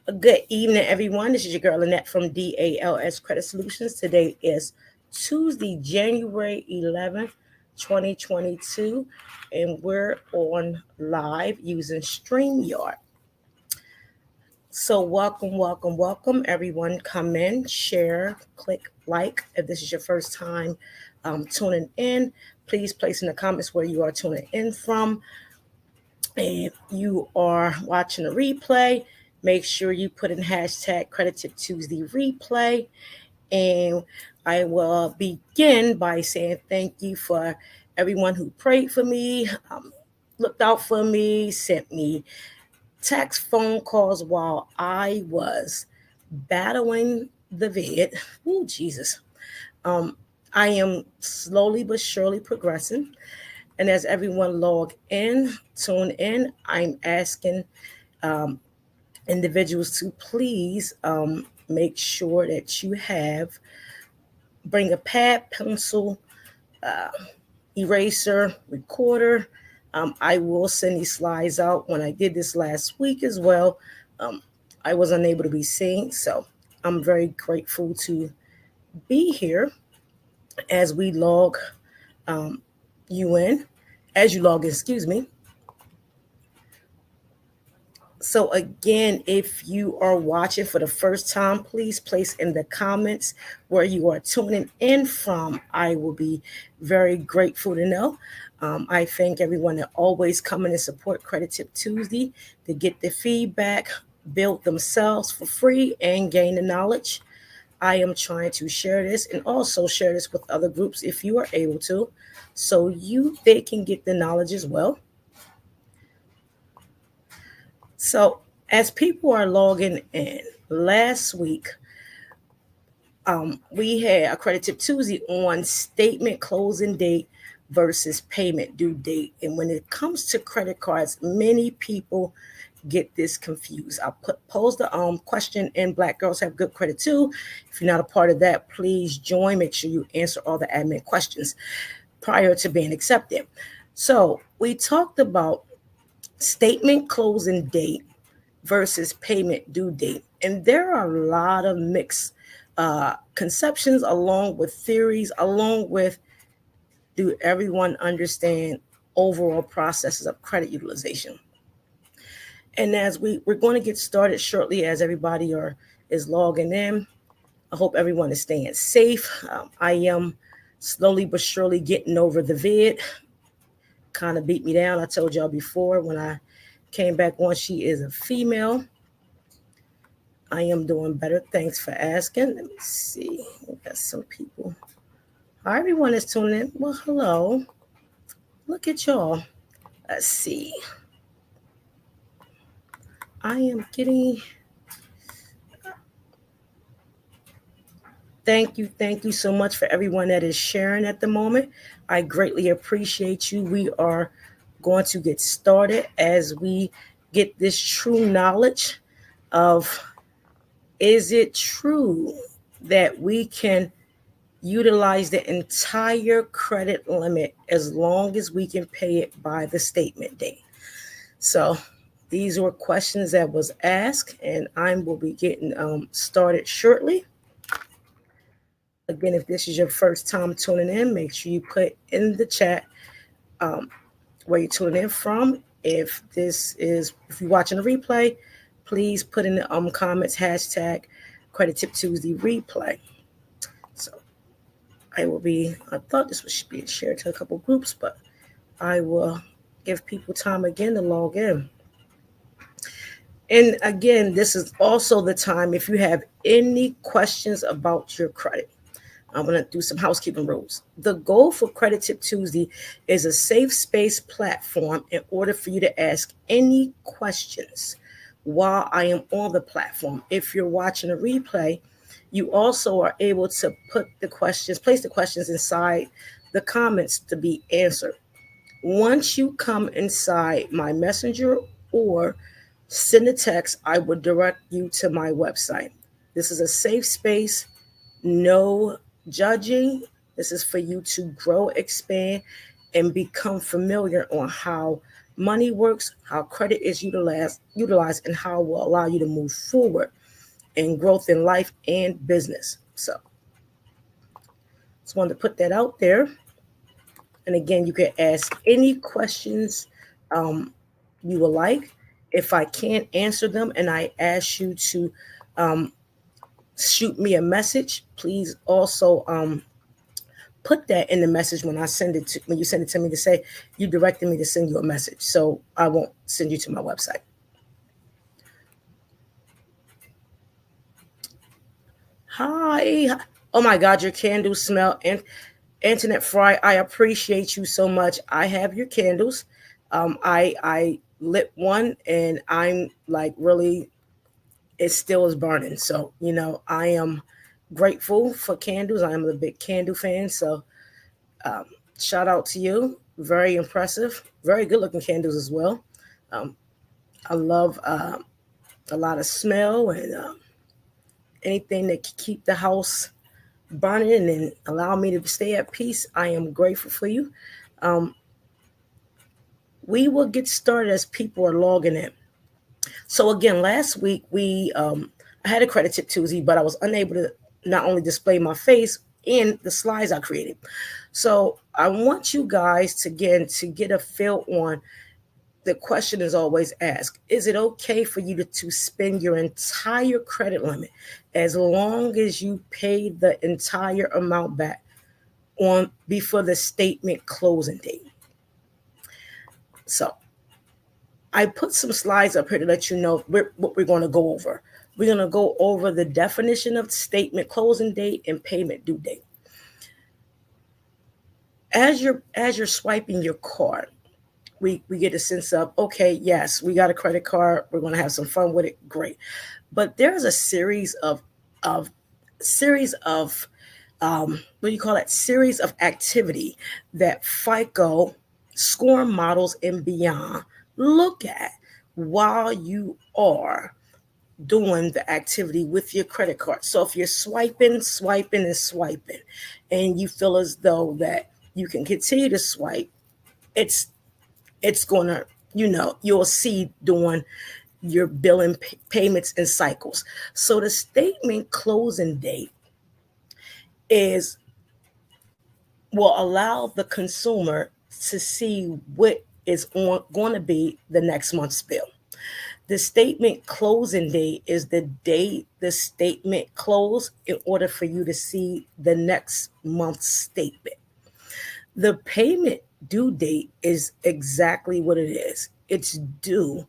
A good evening, everyone. This is your girl Annette from DALS Credit Solutions. Today is Tuesday, January 11th, 2022, and we're on live using StreamYard. So, welcome, everyone. Come in, share, click like. If this is your first time tuning in, please place in the comments where you are tuning in from. If you are watching a replay, make sure you put in hashtag Credit Tip Tuesday replay. And I will begin by saying thank you for everyone who prayed for me, looked out for me, sent me text, phone calls while I was battling the vid. Oh, Jesus. Um, I am slowly but surely progressing. And as everyone log in, tune in, I'm asking um, individuals to please make sure that you bring a pad, pencil, uh, eraser, recorder. I will send these slides out. When I did this last week as well, um, I was unable to be seen. So I'm very grateful to be here as we log um, you in, as you log in, excuse me. So, again, if you are watching for the first time, please place in the comments where you are tuning in from. I will be very grateful to know. I thank everyone that always come in and support Credit Tip Tuesday to get the feedback, build themselves for free, and gain the knowledge. I am trying to share this and also share this with other groups if you are able to, so they can get the knowledge as well. So, as people are logging in, last week we had a Credit Tip Tuesday on statement closing date versus payment due date. And when it comes to credit cards, many people get this confused. I'll pose the question in Black Girls Have Good Credit Too. If you're not a part of that, please join. Make sure you answer all the admin questions prior to being accepted. So we talked about statement closing date versus payment due date. And there are a lot of mixed conceptions, along with theories, along with do everyone understand overall processes of credit utilization. And as we're going to get started shortly, as everybody is logging in, I hope everyone is staying safe. I am slowly but surely getting over the vid. Kind of beat me down. I told y'all before when I came back on, she is a female. I am doing better. Thanks for asking. Let me see. We got some people. Hi, everyone is tuning in. Well, hello. Look at y'all. Let's see. I am getting. Thank you so much for everyone that is sharing at the moment. I greatly appreciate you. We are going to get started as we get this true knowledge of, is it true that we can utilize the entire credit limit as long as we can pay it by the statement date? So these were questions that was asked, and I will be getting started shortly. Again, if this is your first time tuning in, make sure you put in the chat um, where you're tuning in from. If you're watching a replay, please put in the comments hashtag Credit Tip Tuesday replay. So I thought this was being shared to a couple groups, but I will give people time again to log in. And again, this is also the time if you have any questions about your credit. I'm going to do some housekeeping rules. The goal for Credit Tip Tuesday is a safe space platform in order for you to ask any questions while I am on the platform. If you're watching a replay, you also are able to place the questions inside the comments to be answered. Once you come inside my messenger or send a text, I will direct you to my website. This is a safe space, no judging. This is for you to grow, expand, and become familiar on how money works, how credit is utilized, and how it will allow you to move forward in growth in life and business. So just wanted to put that out there. And again, you can ask any questions you would like. If I can't answer them and I ask you to um, shoot me a message, please also put that in the message when you send it to me, to say you directed me to send you a message, so I won't send you to my website. Hi. Oh my God, your candles smell. And Internet Fry, I appreciate you so much. I have your candles. I lit one and I'm like really, it still is burning. So, I am grateful for candles. I am a big candle fan. So um, shout out to you. Very impressive. Very good looking candles as well. Um, I love a lot of smell and anything that can keep the house burning and allow me to stay at peace. I am grateful for you. Um, we will get started as people are logging in. So again, last week I had a credit tip Tuesday, but I was unable to not only display my face in the slides I created. So I want you guys to get a feel on. The question is always asked: is it okay for you to spend your entire credit limit as long as you pay the entire amount back on before the statement closing date? So I put some slides up here to let you know what we're going to go over. We're going to go over the definition of statement closing date and payment due date. As you're swiping your card, we get a sense of, okay, yes, we got a credit card. We're going to have some fun with it. Great. But there's a series of what do you call it? Series of activity that FICO score models and beyond look at while you are doing the activity with your credit card. So if you're swiping, and you feel as though that you can continue to swipe, it's gonna, you'll see doing your billing payments and cycles. So the statement closing date is will allow the consumer to see what is going to be the next month's bill. The statement closing date is the date the statement closed in order for you to see the next month's statement. The payment due date is exactly what it is. It's due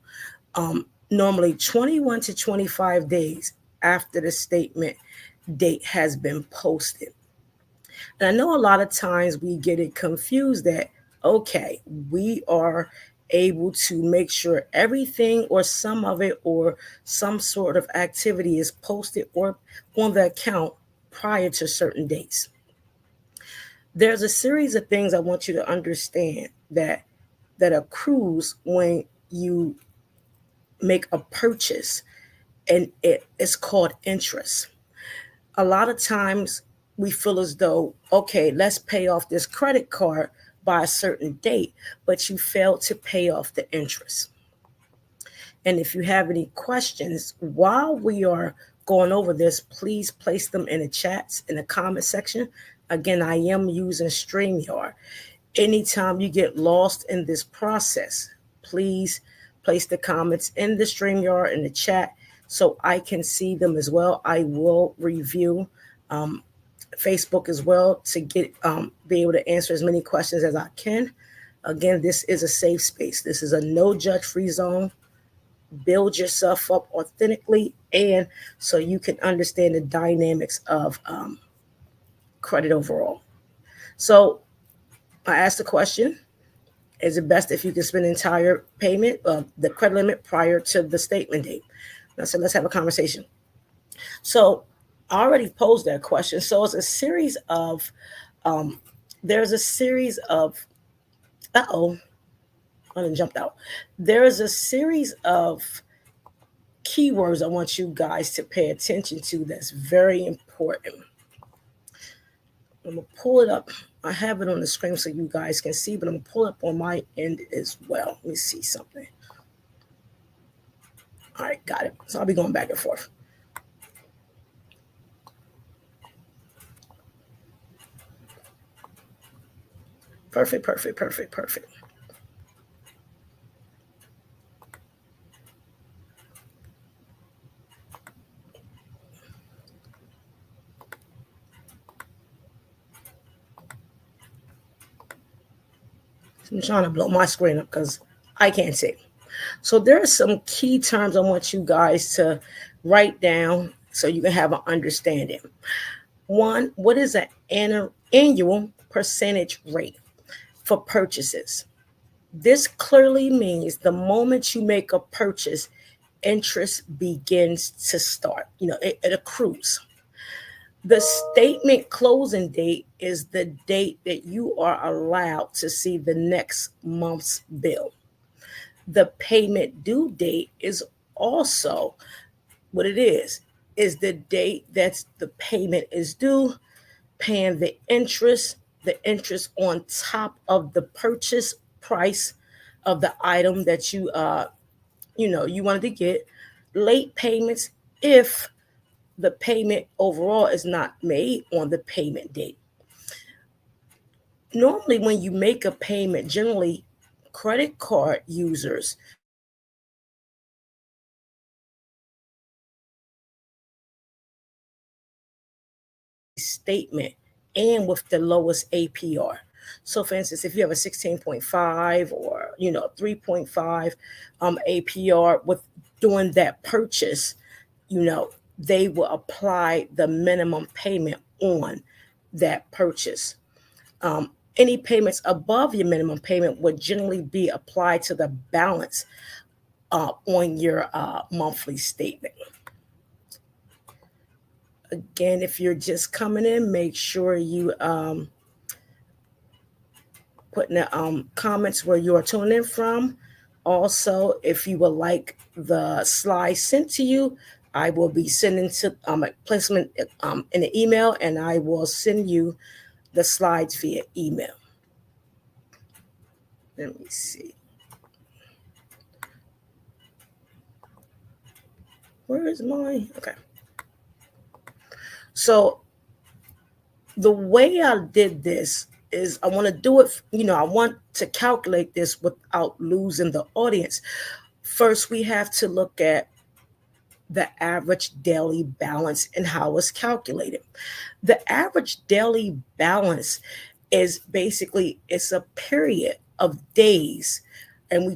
normally 21 to 25 days after the statement date has been posted. And I know a lot of times we get it confused that, okay, we are able to make sure everything or some of it or some sort of activity is posted or on the account prior to certain dates. There's a series of things I want you to understand that accrues when you make a purchase, and it's called interest. A lot of times we feel as though, okay, let's pay off this credit card by a certain date, but you failed to pay off the interest. And if you have any questions while we are going over this, please place them in the chats, in the comment section. Again, I am using StreamYard. Anytime you get lost in this process, please place the comments in the StreamYard in the chat so I can see them as well. I will review Facebook as well to get be able to answer as many questions as I can. Again, this is a safe space. This is a no judge free zone. Build yourself up authentically, and so you can understand the dynamics of credit overall. So I asked the question: is it best if you can spend the entire payment of the credit limit prior to the statement date? And I said, let's have a conversation. So I already posed that question. So it's a series of, there's a series of, I done jumped out. There's a series of keywords I want you guys to pay attention to that's very important. I'm going to pull it up. I have it on the screen so you guys can see, but I'm going to pull up on my end as well. Let me see something. All right, got it. So I'll be going back and forth. Perfect. I'm trying to blow my screen up because I can't see. So there are some key terms I want you guys to write down so you can have an understanding. One, what is an annual percentage rate for purchases? This clearly means the moment you make a purchase, interest begins to start. It accrues. The statement closing date is the date that you are allowed to see the next month's bill. The payment due date is also what it is the date that the payment is due, paying the interest on top of the purchase price of the item that you wanted to get. Late payments if the payment overall is not made on the payment date. Normally, when you make a payment, generally credit card users statement and with the lowest APR. So for instance, if you have a 16.5 or 3.5 APR with doing that purchase, they will apply the minimum payment on that purchase. Any payments above your minimum payment would generally be applied to the balance on your monthly statement. Again, if you're just coming in, make sure you put in the comments where you are tuning in from. Also, if you would like the slides sent to you, I will be sending to placement in the email, and I will send you the slides via email. Let me see. Where is mine? Okay. So the way I did this is I want to do it, I want to calculate this without losing the audience. First, we have to look at the average daily balance and how it's calculated. The average daily balance is basically, it's a period of days. And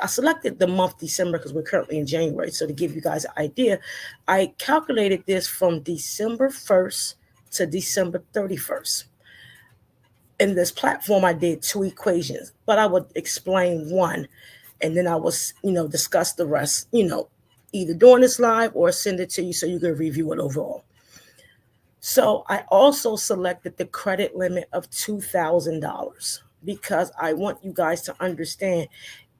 I selected the month December because we're currently in January. So to give you guys an idea, I calculated this from December 1st to December 31st. In this platform, I did two equations, but I would explain one, and then I will, discuss the rest, either during this live or send it to you so you can review it overall. So I also selected the credit limit of $2,000 because I want you guys to understand,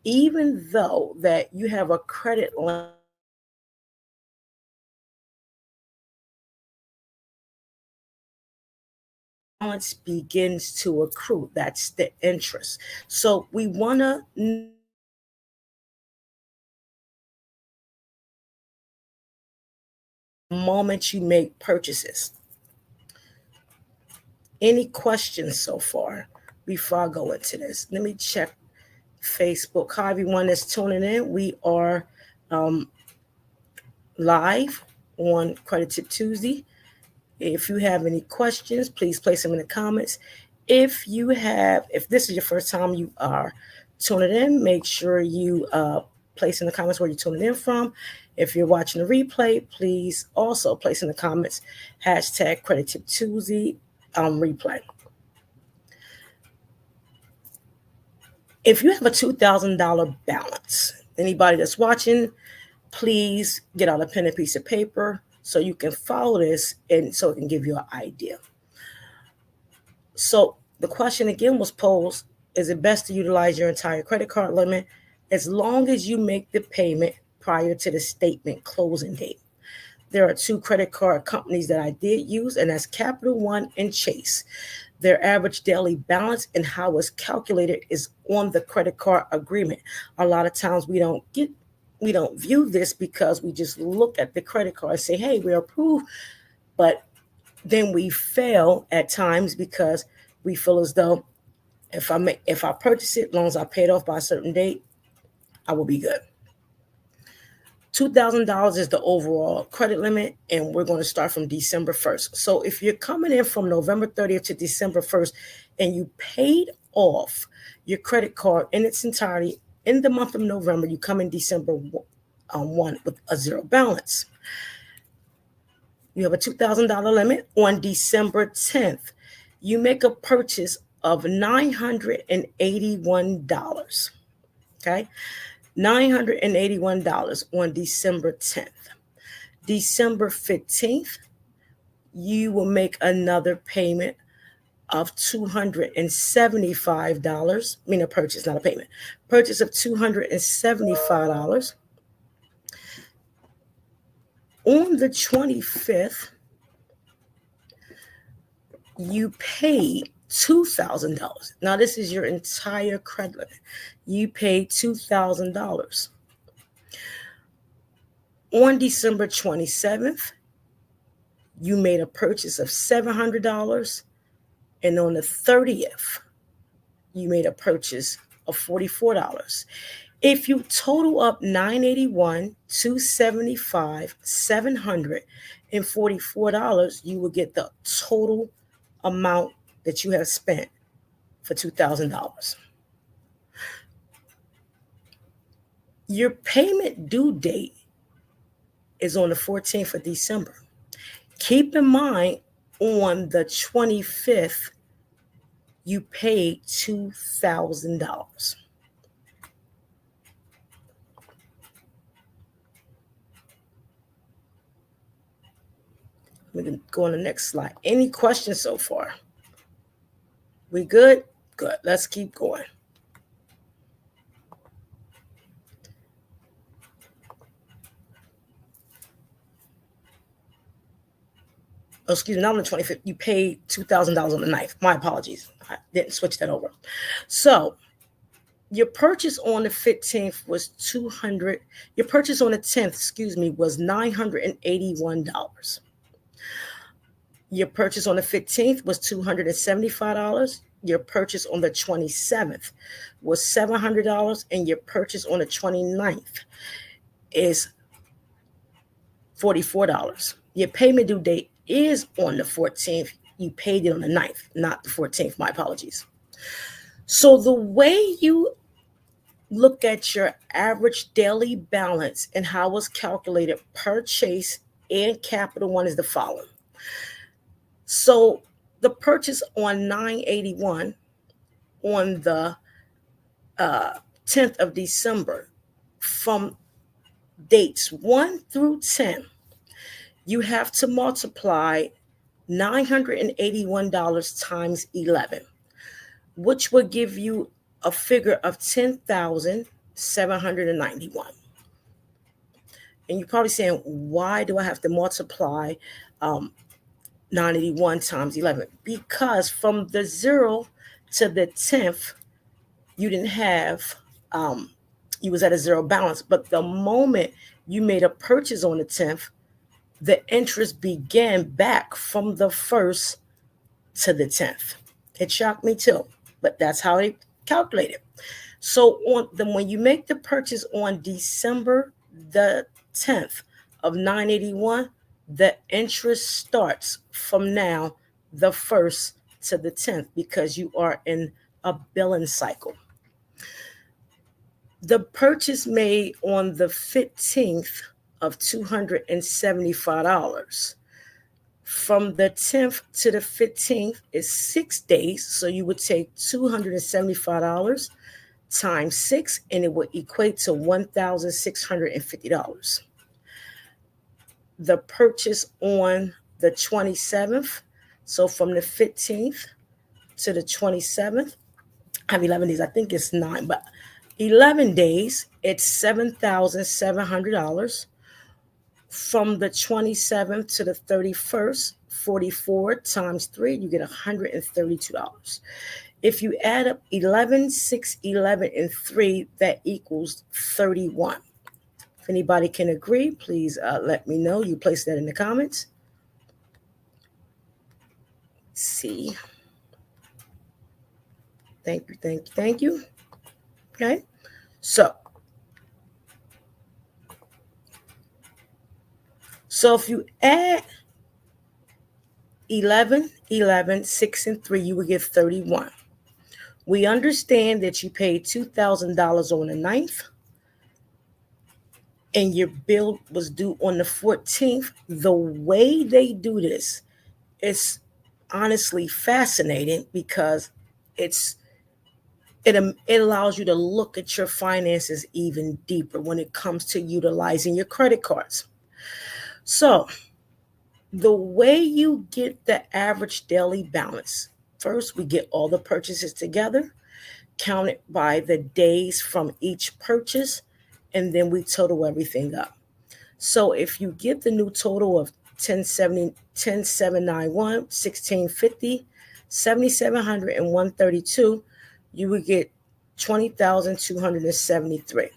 even though that you have a credit limit, balance begins to accrue. That's the interest. So we want to moment you make purchases. Any questions so far before I go into this? Let me check Facebook. Hi, everyone that's tuning in. We are live on Credit Tip Tuesday. If you have any questions, please place them in the comments. If this is your first time you are tuning in, make sure you place in the comments where you're tuning in from. If you're watching the replay, please also place in the comments hashtag Credit Tip Tuesday replay. If you have a $2,000 balance, anybody that's watching, please get out a pen and piece of paper so you can follow this and so it can give you an idea. So the question again was posed, is it best to utilize your entire credit card limit as long as you make the payment prior to the statement closing date? There are two credit card companies that I did use, and that's Capital One and Chase. Their average daily balance and how it's calculated is on the credit card agreement. A lot of times we don't view this because we just look at the credit card and say, hey, we're approved. But then we fail at times because we feel as though if I purchase it, as long as I pay it off by a certain date, I will be good. $2,000 is the overall credit limit, and we're going to start from December 1st. So if you're coming in from November 30th to December 1st and you paid off your credit card in its entirety in the month of November, you come in December 1 with a zero balance. You have a $2,000 limit. On December 10th, you make a purchase of $981. Okay? $981 on December 10th. December 15th, you will make another payment of $275. I mean, a purchase, not a payment. Purchase of $275. On the 25th, you paid $2,000. Now, this is your entire credit limit. You paid $2,000. On December 27th, you made a purchase of $700. And on the 30th, you made a purchase of $44. If you total up $981, $275, $744, you will get the total amount that you have spent for $2,000. Your payment due date is on the 14th of December. Keep in mind, on the 25th, you paid $2,000. We can go on the next slide. Any questions so far? We good? Good. Let's keep going. Oh, excuse me, not on the 25th. You paid $2,000 on the 9th. My apologies. I didn't switch that over. So your purchase on the 15th was $200. Your purchase on the 10th, was $981. Your purchase on the 15th was $275. Your purchase on the 27th was $700. And your purchase on the 29th is $44. Your payment due date is on the 14th. You paid it on the 9th, not the 14th. My apologies. So the way you look at your average daily balance and how it's calculated per Chase and Capital One is the following. So the purchase on 981 on the 10th of December, from dates 1 through 10, you have to multiply $981 times 11, which will give you a figure of $10,791. And you're probably saying, why do I have to multiply 981 times 11? Because from the 0 to the 10th, you didn't have, you was at a zero balance. But the moment you made a purchase on the 10th, the interest began back from the 1st to the 10th. It shocked me too, but that's how they calculate it. So when you make the purchase on December the 10th of 981, the interest starts from now, the 1st to the 10th, because you are in a billing cycle. The purchase made on the 15th of $275. From the 10th to the 15th is 6 days. So you would take $275 times 6, and it would equate to $1,650. The purchase on the 27th, so from the 15th to the 27th, I have 11 days. I think it's 9, but 11 days, it's $7,700. From the 27th to the 31st, 44 times 3, you get $132. If you add up 11, 6, 11, and 3, that equals 31. If anybody can agree, please let me know. You place that in the comments. See. Thank you, thank you, thank you. Okay. So if you add 11, 11, 6, and 3, you will get 31. We understand that you paid $2,000 on the 9th and your bill was due on the 14th. The way they do this is honestly fascinating because it allows you to look at your finances even deeper when it comes to utilizing your credit cards. So the way you get the average daily balance, first we get all the purchases together, counted by the days from each purchase, and then we total everything up. So if you get the new total of 1070, 10791, 1650, 7700, and 132, you would get 20,273.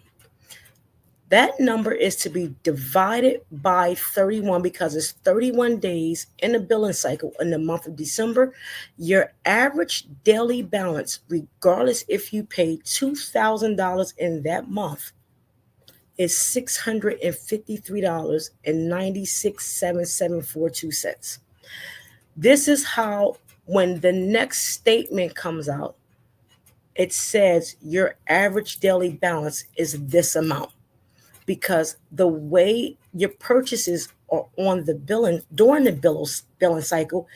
That number is to be divided by 31 because it's 31 days in the billing cycle in the month of December. Your average daily balance, regardless if you paid $2,000 in that month, is $653.967742. This is how, when the next statement comes out, it says your average daily balance is this amount. Because the way your purchases are on the billing during the billing cycle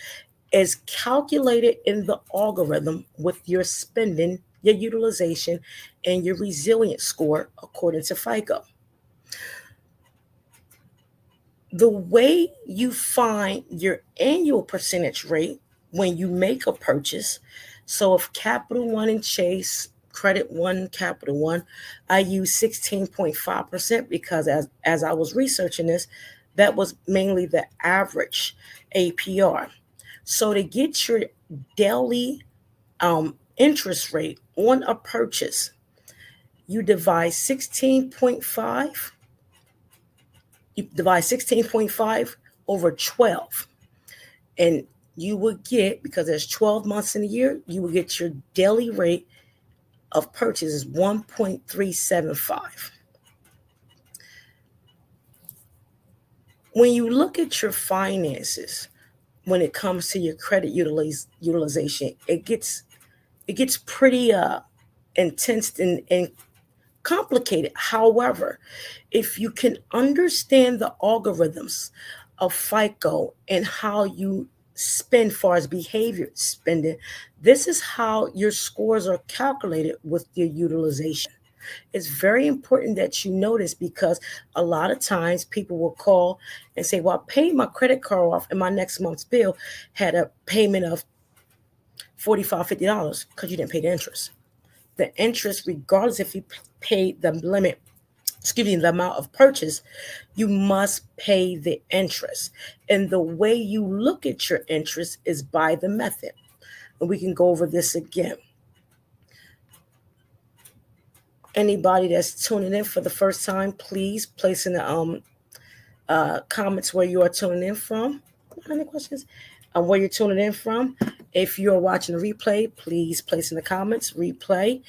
is calculated in the algorithm with your spending, your utilization, and your resilience score according to FICO. The way you find your annual percentage rate when you make a purchase, so if Capital One and Chase, Credit One, Capital One, I use 16.5% because as I was researching this, that was mainly the average APR. So to get your daily interest rate on a purchase, you divide 16.5 over 12, and you would get, because there's 12 months in a year, you will get your daily rate of purchase is 1.375. When you look at your finances, when it comes to your credit utilization, it gets pretty intense and complicated. However, if you can understand the algorithms of FICO and how you spend far as behavior spending, this is how your scores are calculated with your utilization. It's very important that you notice, because a lot of times people will call and say, well, I paid my credit card off and my next month's bill had a payment of $45, $50 because you didn't pay the interest. The interest, regardless if you paid the limit, the amount of purchase, you must pay the interest. And the way you look at your interest is by the method. And we can go over this again. Anybody that's tuning in for the first time, please place in the comments where you are tuning in from. Any questions? Where you're tuning in from. If you're watching the replay, please place in the comments replay.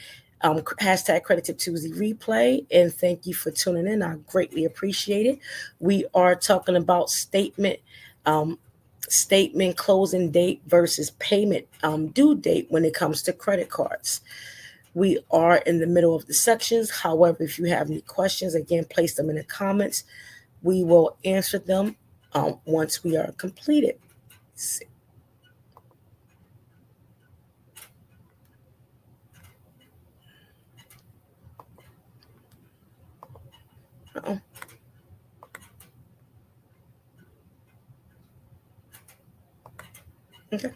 Hashtag Credit Tip Tuesday replay, and thank you for tuning in. I greatly appreciate it. We are talking about statement closing date versus payment due date when it comes to credit cards. We are in the middle of the sections. However, if you have any questions, again, place them in the comments. We will answer them once we are completed. Let's see. Uh-oh. Okay.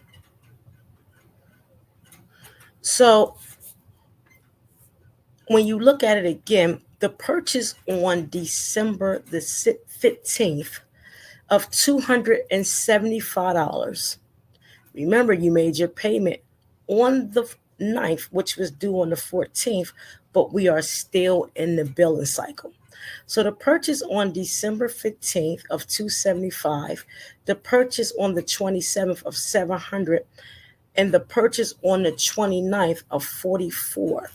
So when you look at it again, the purchase on December the 15th of $275. Remember, you made your payment on the 9th, which was due on the 14th, but we are still in the billing cycle. So the purchase on December 15th of 275, the purchase on the 27th of 700, and the purchase on the 29th of 44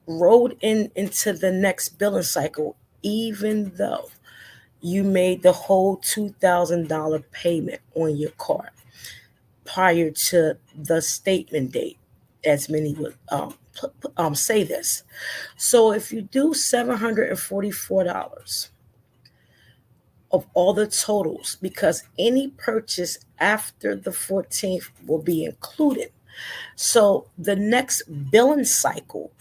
rolled into the next billing cycle, even though you made the whole $2,000 payment on your card prior to the statement date, as many would say this. So if you do $744 of all the totals, because any purchase after the 14th will be included. So the next billing cycle,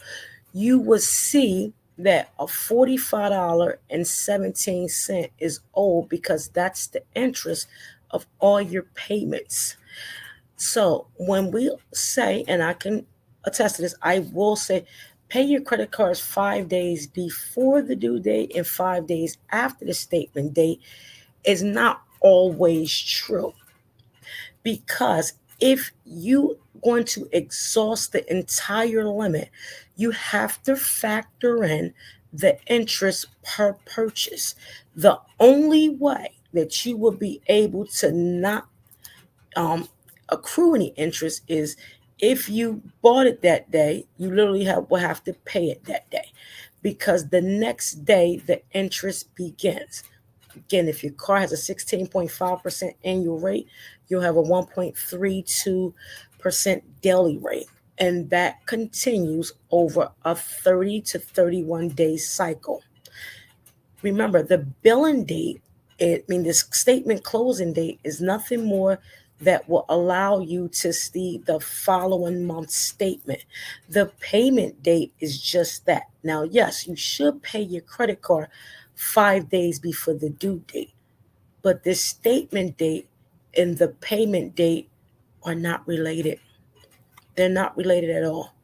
you will see that a $45.17 is owed because that's the interest of all your payments. So when we say, and I can attest to this, I will say pay your credit cards 5 days before the due date and 5 days after the statement date is not always true. Because if you going to exhaust the entire limit, you have to factor in the interest per purchase. The only way that you will be able to not accrue any interest is if you bought it that day, you literally will have to pay it that day, because the next day the interest begins. Again, if your car has a 16.5% annual rate, you'll have a 1.32% daily rate. And that continues over a 30 to 31 day cycle. Remember, the billing date, the statement closing date is nothing more that will allow you to see the following month's statement. The payment date is just that. Now, yes, you should pay your credit card 5 days before the due date, but the statement date and the payment date are not related. They're not related at all.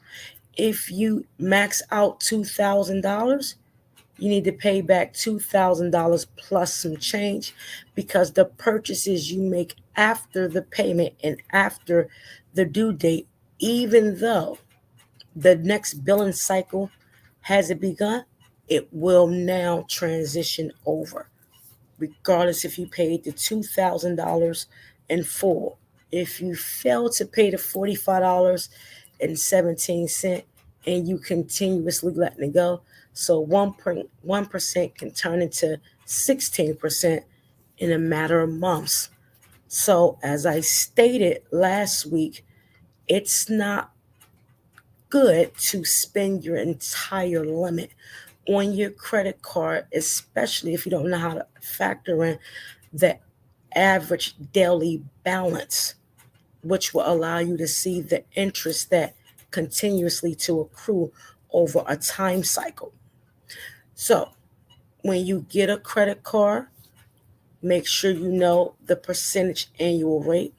If you max out $2,000, you need to pay back $2,000 plus some change, because the purchases you make after the payment and after the due date, even though the next billing cycle hasn't begun, it will now transition over, regardless if you paid the $2,000 in full. If you fail to pay the $45.17 and you continuously letting it go, so 1% can turn into 16% in a matter of months. So as I stated last week, it's not good to spend your entire limit on your credit card, especially if you don't know how to factor in the average daily balance, which will allow you to see the interest that continuously to accrue over a time cycle. So when you get a credit card, make sure you know the percentage annual rate.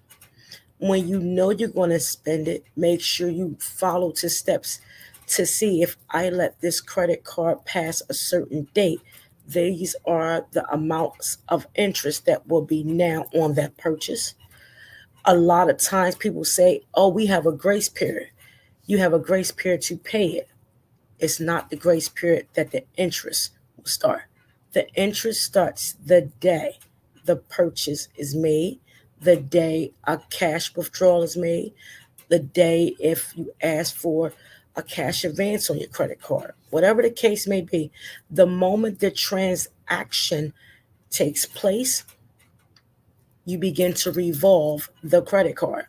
When you know you're going to spend it, make sure you follow the steps to see if I let this credit card pass a certain date. These are the amounts of interest that will be now on that purchase. A lot of times people say, oh, we have a grace period. You have a grace period to pay it. It's not the grace period that the interest will start. The interest starts the day the purchase is made, the day a cash withdrawal is made, the day if you ask for a cash advance on your credit card, whatever the case may be. The moment the transaction takes place, you begin to revolve the credit card.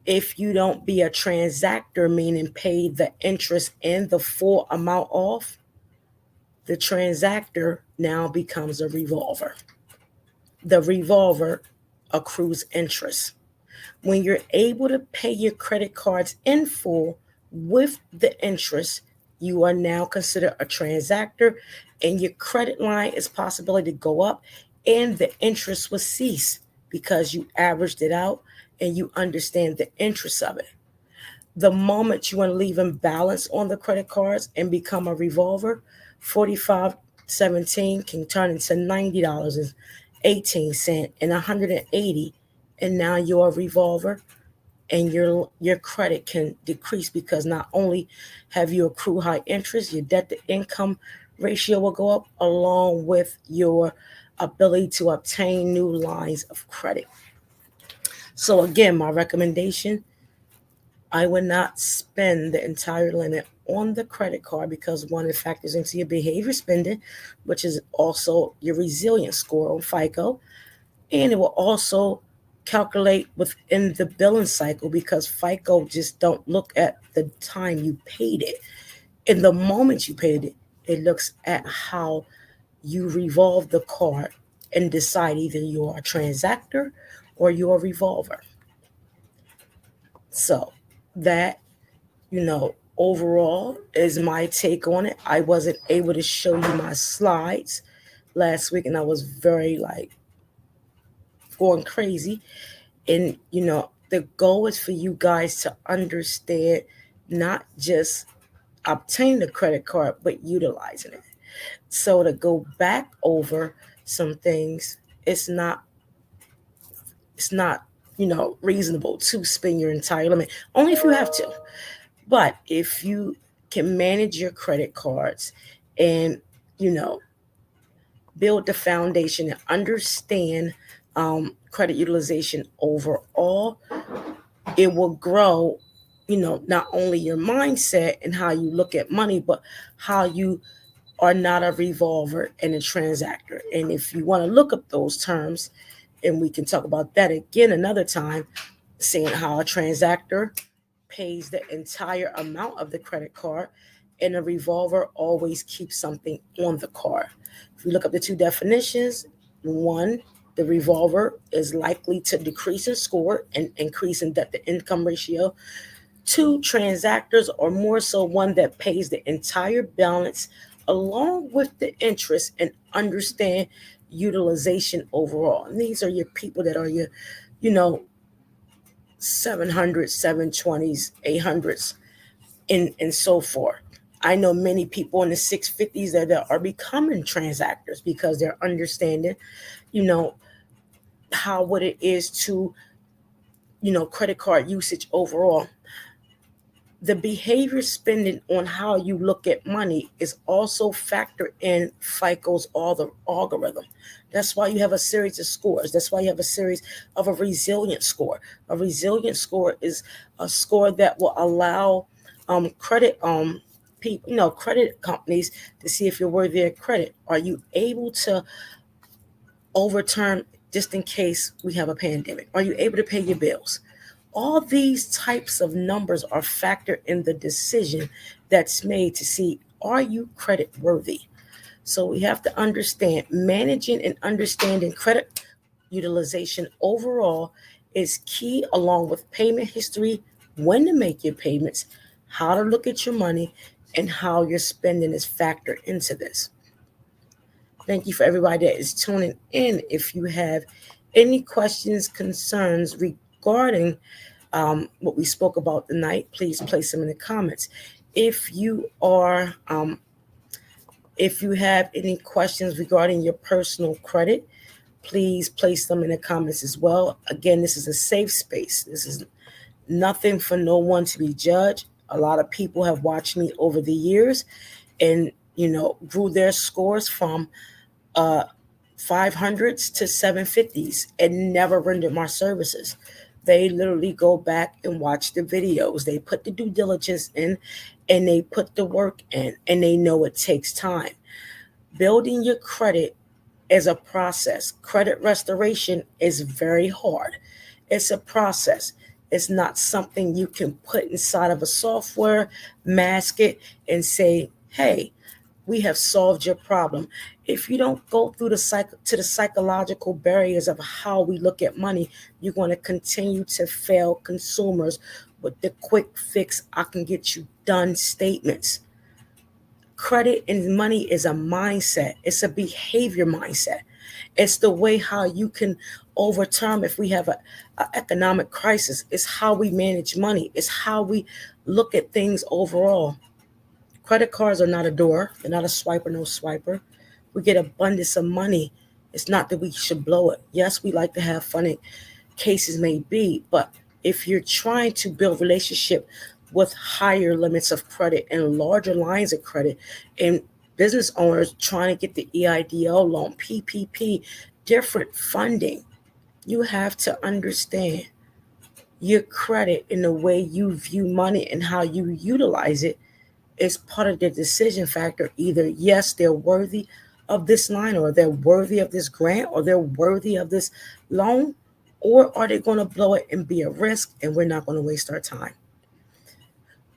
If you don't be a transactor, meaning pay the interest and the full amount off, the transactor now becomes a revolver. The revolver accrues interest. When you're able to pay your credit cards in full with the interest, you are now considered a transactor, and your credit line is possibility to go up and the interest will cease because you averaged it out and you understand the interest of it. The moment you want to leave balance on the credit cards and become a revolver, $45.17 can turn into $90 18 cents and 180, and now you're a revolver, and your credit can decrease because not only have you accrued high interest, your debt to income ratio will go up along with your ability to obtain new lines of credit. So again, my recommendation, I would not spend the entire limit on the credit card because one, it factors into your behavior spending, which is also your resilience score on FICO. And it will also calculate within the billing cycle because FICO just don't look at the time you paid it. In the moment you paid it, it looks at how you revolve the card and decide either you are a transactor or you're a revolver. So that, overall is my take on it. I wasn't able to show you my slides last week and I was very going crazy. And, the goal is for you guys to understand not just obtaining the credit card, but utilizing it. So to go back over some things, it's not, reasonable to spend your entire limit, only if you have to. But if you can manage your credit cards and, build the foundation and understand credit utilization overall, it will grow, not only your mindset and how you look at money, but how you are not a revolver and a transactor. And if you want to look up those terms, and we can talk about that again another time, seeing how a transactor pays the entire amount of the credit card and a revolver always keeps something on the card. If you look up the two definitions, one, the revolver is likely to decrease in score and increase in debt to income ratio. Two, transactors are more so one that pays the entire balance along with the interest and understand utilization overall. And these are your people that are your, 700s, 720s, 800s, and so forth. I know many people in the 650s that are becoming transactors because they're understanding, how what it is to, credit card usage overall. The behavior spending on how you look at money is also factored in FICO's algorithm. That's why you have a series of scores. That's why you have a series of a resilient score. A resilient score is a score that will allow credit people, credit companies to see if you're worthy of credit. Are you able to overturn just in case we have a pandemic? Are you able to pay your bills? All these types of numbers are factored in the decision that's made to see, are you credit worthy? So we have to understand managing and understanding credit utilization overall is key, along with payment history, when to make your payments, how to look at your money, and how your spending is factored into this. Thank you for everybody that is tuning in. If you have any questions, concerns regarding what we spoke about tonight, please place them in the comments. If you have any questions regarding your personal credit, please place them in the comments as well. Again, this is a safe space. This is nothing for no one to be judged. A lot of people have watched me over the years and, grew their scores from 500s to 750s and never rendered my services. They literally go back and watch the videos. They put the due diligence in and they put the work in, and they know it takes time. Building your credit is a process. Credit restoration is very hard. It's a process. It's not something you can put inside of a software, mask it, and say, hey, we have solved your problem. If you don't go through the psychological barriers of how we look at money, you're going to continue to fail consumers with the quick fix, I can get you done statements. Credit and money is a mindset. It's a behavior mindset. It's the way how you can overturn if we have an economic crisis. It's how we manage money. It's how we look at things overall. Credit cards are not a door. They're not a swiper, no swiper. We get abundance of money It's not that we should blow it. Yes, we like to have fun, and cases may be, but if you're trying to build relationship with higher limits of credit and larger lines of credit, and business owners trying to get the EIDL loan, PPP, different funding, you have to understand your credit and the way you view money and how you utilize it is part of the decision factor. Either yes, they're worthy of this line, or they're worthy of this grant, or they're worthy of this loan, or are they going to blow it and be a risk, and we're not going to waste our time.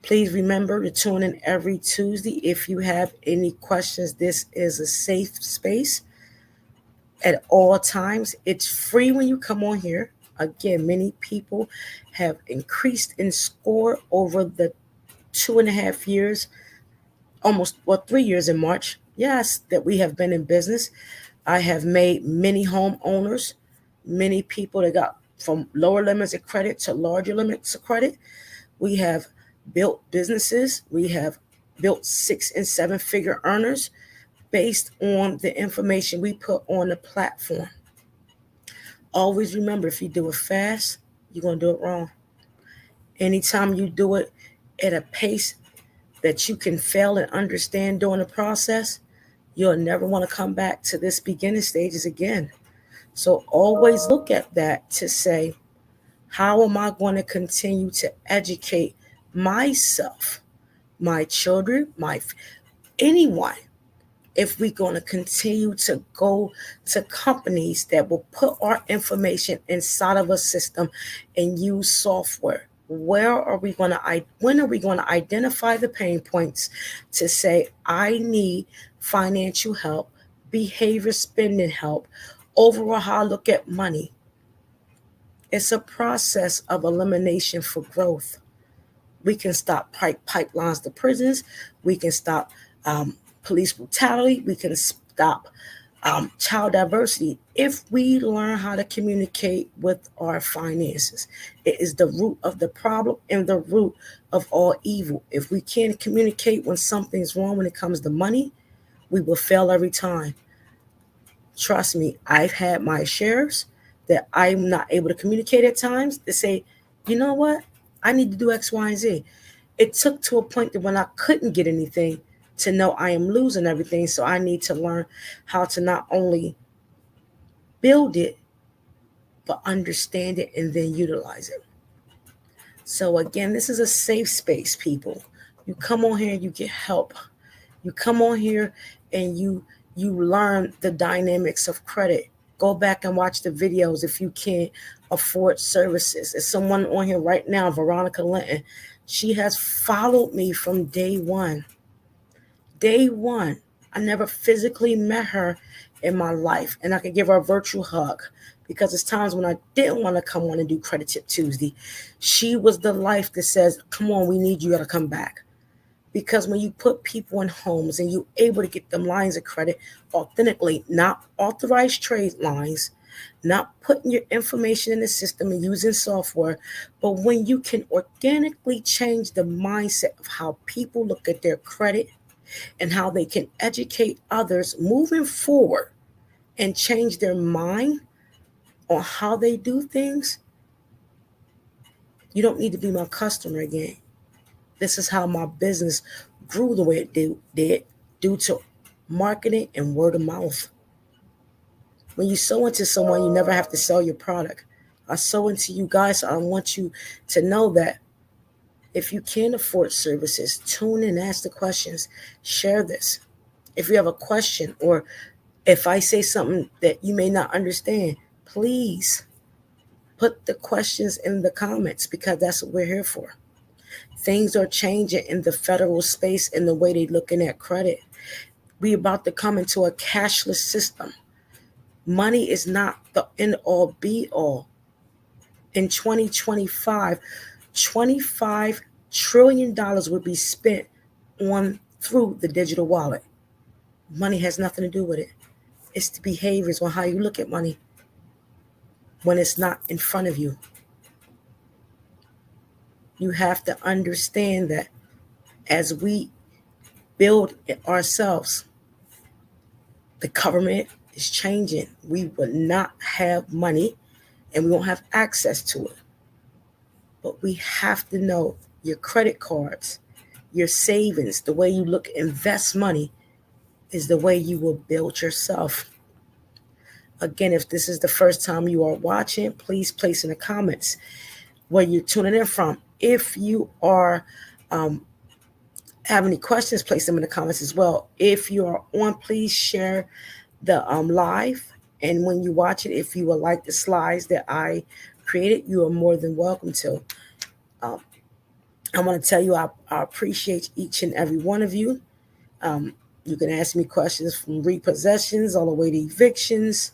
Please remember to tune in every Tuesday. If you have any questions, this is a safe space at all times. It's free when you come on here. Again, many people have increased in score over the 2.5 years, almost 3 years in March. Yes, that we have been in business. I have made many homeowners, many people that got from lower limits of credit to larger limits of credit. We have built businesses. We have built 6 and 7 figure earners based on the information we put on the platform. Always remember, if you do it fast, you're going to do it wrong. Anytime you do it at a pace that you can fail and understand during the process, you'll never want to come back to this beginning stages again. So always look at that to say, how am I going to continue to educate myself, my children, anyone, if we're going to continue to go to companies that will put our information inside of a system and use software? When are we going to identify the pain points to say, I need financial help, behavior spending help, overall how I look at money? It's a process of elimination for growth. We can stop pipelines to prisons. We can stop police brutality. We can stop child diversity if we learn how to communicate with our finances. It is the root of the problem and the root of all evil. If we can't communicate when something's wrong when it comes to money, we will fail every time. Trust me, I've had my shares that I'm not able to communicate at times to say, you know what, I need to do X, Y, and Z. It took to a point that when I couldn't get anything to know I am losing everything. So I need to learn how to not only build it, but understand it and then utilize it. So again, this is a safe space, people. You come on here and you get help. You come on here and you learn the dynamics of credit. Go back and watch the videos if you can't afford services. There's someone on here right now, Veronica Linton. She has followed me from day one. Day one. I never physically met her in my life, and I could give her a virtual hug because it's times when I didn't want to come on and do Credit Tip Tuesday. She was the life that says, come on, we need you to come back. Because when you put people in homes and you're able to get them lines of credit authentically, not authorized trade lines, not putting your information in the system and using software, but when you can organically change the mindset of how people look at their credit and how they can educate others moving forward and change their mind on how they do things, you don't need to be my customer again. This is how my business grew the way it did due to marketing and word of mouth. When you sow into someone, you never have to sell your product. I sow into you guys, so I want you to know that if you can't afford services, tune in, ask the questions, share this. If you have a question or if I say something that you may not understand, please put the questions in the comments because that's what we're here for. Things are changing in the federal space in the way they're looking at credit. We're about to come into a cashless system. Money is not the end all be all. In 2025, $25 trillion would be spent through the digital wallet. Money has nothing to do with it. It's the behaviors on how you look at money when it's not in front of you. You have to understand that as we build it ourselves, the government, is changing. We will not have money and we won't have access to it. But we have to know your credit cards, your savings, the way you invest money is the way you will build yourself. Again, if this is the first time you are watching, please place in the comments where you're tuning in from. If you are have any questions, place them in the comments as well. If you are on, please share the live. And when you watch it, if you would like the slides that I created, you are more than welcome to. I want to tell you, I appreciate each and every one of you. You can ask me questions from repossessions all the way to evictions,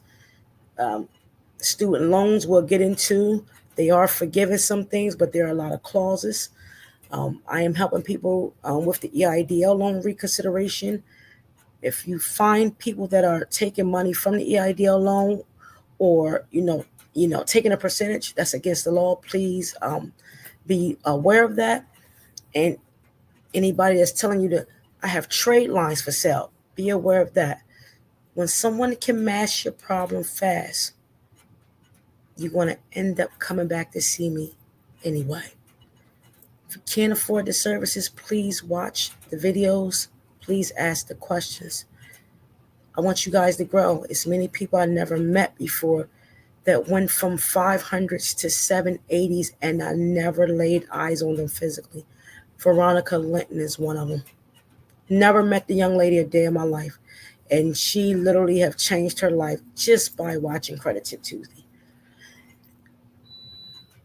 student loans we'll get into. They are forgiving some things, but there are a lot of clauses. I am helping people with the EIDL loan reconsideration. If you find people that are taking money from the EIDL loan or, taking a percentage that's against the law, please be aware of that. And anybody that's telling you that I have trade lines for sale, be aware of that. When someone can mask your problem fast, you're going to end up coming back to see me anyway. If you can't afford the services, please watch the videos. Please ask the questions. I want you guys to grow. It's many people I never met before that went from 500s to 780s, and I never laid eyes on them physically. Veronica Linton is one of them. Never met the young lady a day in my life, and she literally have changed her life just by watching Credit Tip Tuesday.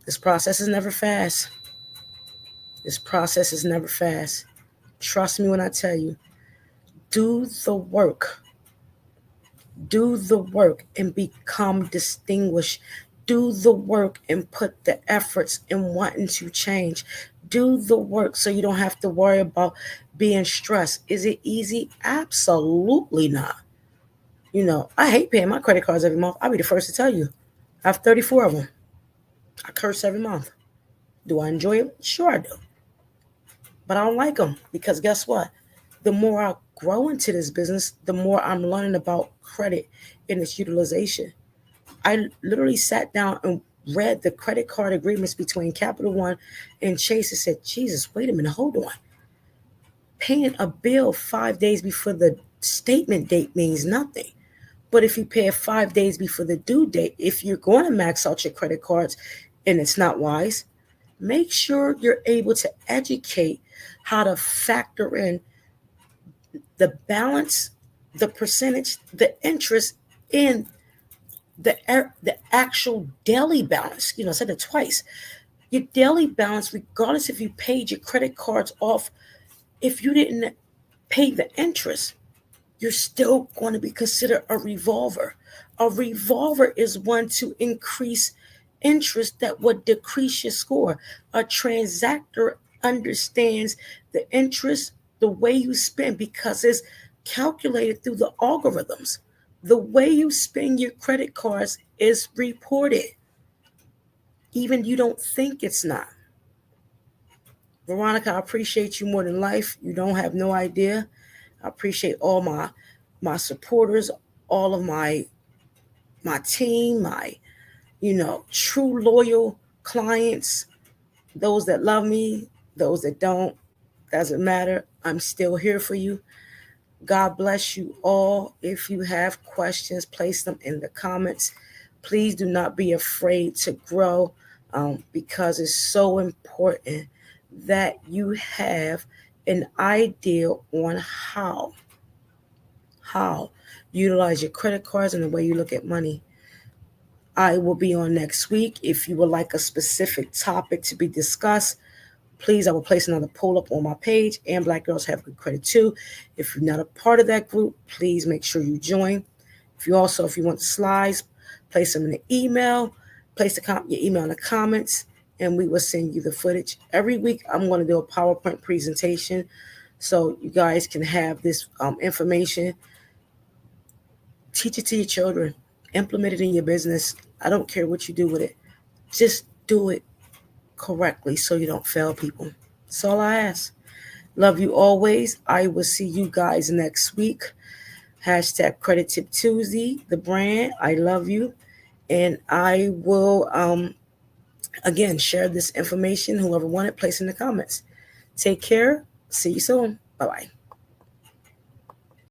This process is never fast. Trust me when I tell you, do the work. Do the work and become distinguished. Do the work and put the efforts in wanting to change. Do the work so you don't have to worry about being stressed. Is it easy? Absolutely not. I hate paying my credit cards every month. I'll be the first to tell you. I have 34 of them. I curse every month. Do I enjoy them? Sure I do. But I don't like them because guess what? The more I grow into this business, the more I'm learning about credit and its utilization. I literally sat down and read the credit card agreements between Capital One and Chase and said, Jesus, wait a minute, hold on. Paying a bill 5 days before the statement date means nothing. But if you pay it 5 days before the due date, if you're going to max out your credit cards and it's not wise, make sure you're able to educate how to factor in the balance, the percentage, the interest in the actual daily balance. I said it twice. Your daily balance, regardless if you paid your credit cards off, if you didn't pay the interest, you're still going to be considered a revolver. A revolver is one to increase interest that would decrease your score. A transactor understands the interest, the way you spend, because it's calculated through the algorithms. The way you spend your credit cards is reported. Even you don't think it's not. Veronica, I appreciate you more than life. You don't have no idea. I appreciate all my supporters, all of my team, my true loyal clients, those that love me, those that don't, doesn't matter. I'm still here for you. God bless you all. If you have questions, place them in the comments. Please do not be afraid to grow because it's so important that you have an idea on how utilize your credit cards and the way you look at money. I will be on next week. If you would like a specific topic to be discussed, please, I will place another poll up on my page. And Black Girls Have Good Credit too. If you're not a part of that group, please make sure you join. If you want the slides, place them in the email. Place your email in the comments, and we will send you the footage. Every week, I'm going to do a PowerPoint presentation so you guys can have this information. Teach it to your children. Implement it in your business. I don't care what you do with it. Just do it correctly so you don't fail people. That's all I ask. Love you always. I will see you guys next week. Hashtag Credit Tip Tuesday, the brand. I love you. And I will, again, share this information. Whoever wanted, place in the comments. Take care. See you soon. Bye-bye.